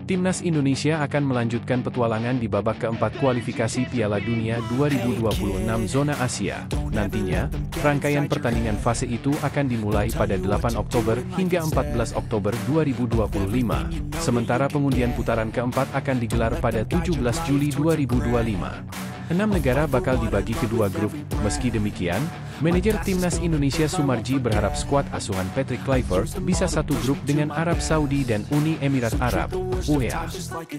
Timnas Indonesia akan melanjutkan petualangan di babak keempat kualifikasi Piala Dunia 2026 Zona Asia. Nantinya, rangkaian pertandingan fase itu akan dimulai pada 8 Oktober hingga 14 Oktober 2025. Sementara pengundian putaran keempat akan digelar pada 17 Juli 2025. 6 negara bakal dibagi kedua grup. Meski demikian, manajer Timnas Indonesia Sumarji berharap skuad asuhan Patrick Kluivert bisa satu grup dengan Arab Saudi dan Uni Emirat Arab, UEA.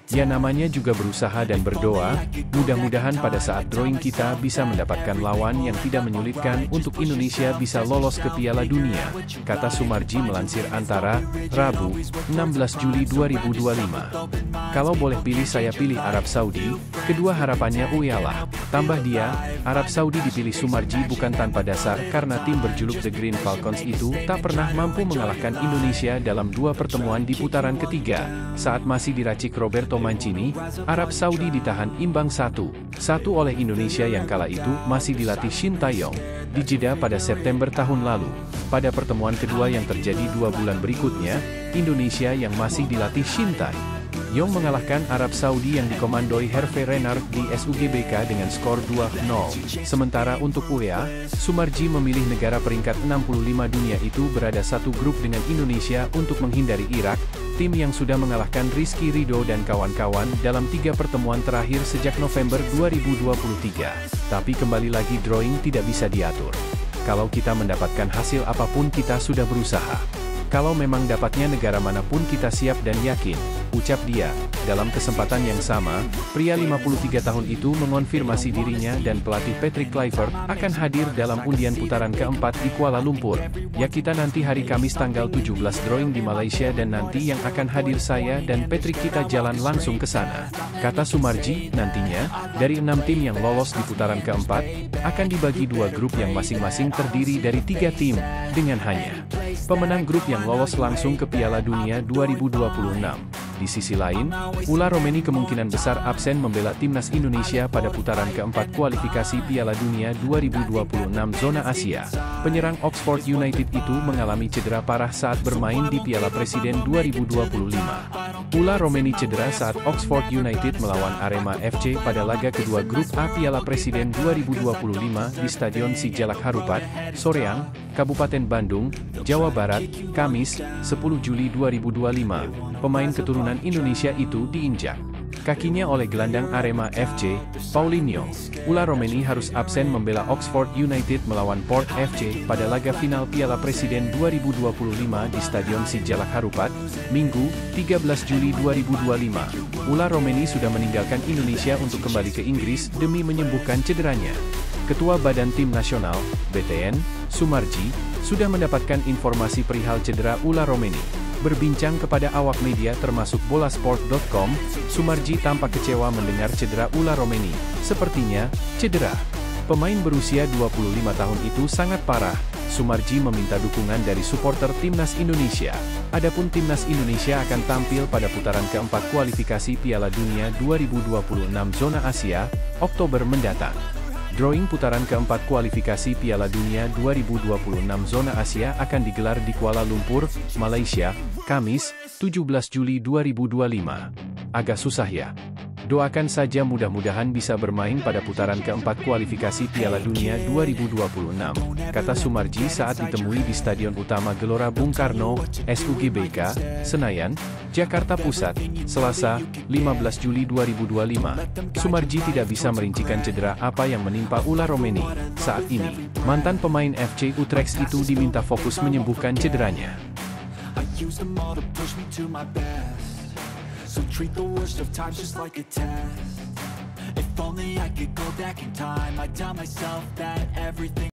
Ya, namanya juga berusaha dan berdoa, mudah-mudahan pada saat drawing kita bisa mendapatkan lawan yang tidak menyulitkan untuk Indonesia bisa lolos ke Piala Dunia, kata Sumarji melansir Antara, Rabu, 16 Juli 2025. Kalau boleh pilih saya pilih Arab Saudi, kedua harapannya UEA lah. Tambah dia, Arab Saudi dipilih Sumarji bukan tanpa dasar karena tim berjuluk The Green Falcons itu tak pernah mampu mengalahkan Indonesia dalam 2 pertemuan di putaran ketiga. Saat masih diracik Roberto Mancini, Arab Saudi ditahan imbang 1-1 oleh Indonesia yang kala itu masih dilatih Shin Tae-yong di Jeddah pada September tahun lalu. Pada pertemuan kedua yang terjadi 2 bulan berikutnya, Indonesia yang masih dilatih Shin Tae-yong mengalahkan Arab Saudi yang dikomandoi Hervé Renard di SUGBK dengan skor 2-0. Sementara untuk UEA, Sumarji memilih negara peringkat 65 dunia itu berada satu grup dengan Indonesia untuk menghindari Irak, tim yang sudah mengalahkan Rizky Ridho dan kawan-kawan dalam 3 pertemuan terakhir sejak November 2023. Tapi kembali lagi drawing tidak bisa diatur. Kalau kita mendapatkan hasil apapun kita sudah berusaha. Kalau memang dapatnya negara manapun kita siap dan yakin, ucap dia. Dalam kesempatan yang sama, pria 53 tahun itu mengonfirmasi dirinya dan pelatih Patrick Kluivert akan hadir dalam undian putaran keempat di Kuala Lumpur. Ya, kita nanti hari Kamis tanggal 17 drawing di Malaysia dan nanti yang akan hadir saya dan Patrick kita jalan langsung ke sana. Kata Sumarji, nantinya, dari 6 tim yang lolos di putaran keempat, akan dibagi 2 grup yang masing-masing terdiri dari 3 tim, dengan hanya pemenang grup yang lolos langsung ke Piala Dunia 2026. Di sisi lain, Ula Romeni kemungkinan besar absen membela Timnas Indonesia pada putaran keempat kualifikasi Piala Dunia 2026 Zona Asia. Penyerang Oxford United itu mengalami cedera parah saat bermain di Piala Presiden 2025. Ula Romeni cedera saat Oxford United melawan Arema FC pada laga kedua grup A Piala Presiden 2025 di Stadion Sijalak Harupat, Soreang, Kabupaten Bandung, Jawa Barat, Kamis, 10 Juli 2025. Pemain keturunan Indonesia itu diinjak kakinya oleh gelandang Arema FC, Paulinho. Ula Romeni harus absen membela Oxford United melawan Port FC pada laga final Piala Presiden 2025 di Stadion Sijalak Harupat, Minggu, 13 Juli 2025. Ula Romeni sudah meninggalkan Indonesia untuk kembali ke Inggris demi menyembuhkan cederanya. Ketua Badan Tim Nasional, BTN, Sumarji, sudah mendapatkan informasi perihal cedera Ula Romeni. Berbincang kepada awak media termasuk bolasport.com, Sumarji tampak kecewa mendengar cedera Ula Romeni. Sepertinya, cedera pemain berusia 25 tahun itu sangat parah. Sumarji meminta dukungan dari supporter Timnas Indonesia. Adapun Timnas Indonesia akan tampil pada putaran keempat kualifikasi Piala Dunia 2026 Zona Asia, Oktober mendatang. Drawing putaran keempat kualifikasi Piala Dunia 2026 Zona Asia akan digelar di Kuala Lumpur, Malaysia, Kamis, 17 Juli 2025. Agak susah ya. Doakan saja mudah-mudahan bisa bermain pada putaran keempat kualifikasi Piala Dunia 2026, kata Sumarji saat ditemui di Stadion Utama Gelora Bung Karno, SUGBK, Senayan, Jakarta Pusat, Selasa, 15 Juli 2025. Sumarji tidak bisa merincikan cedera apa yang menimpa Ula Romeni. Saat ini, mantan pemain FC Utrecht itu diminta fokus menyembuhkan cederanya. So treat the worst of times just like a test. If only I could go back in time, I'd tell myself that everything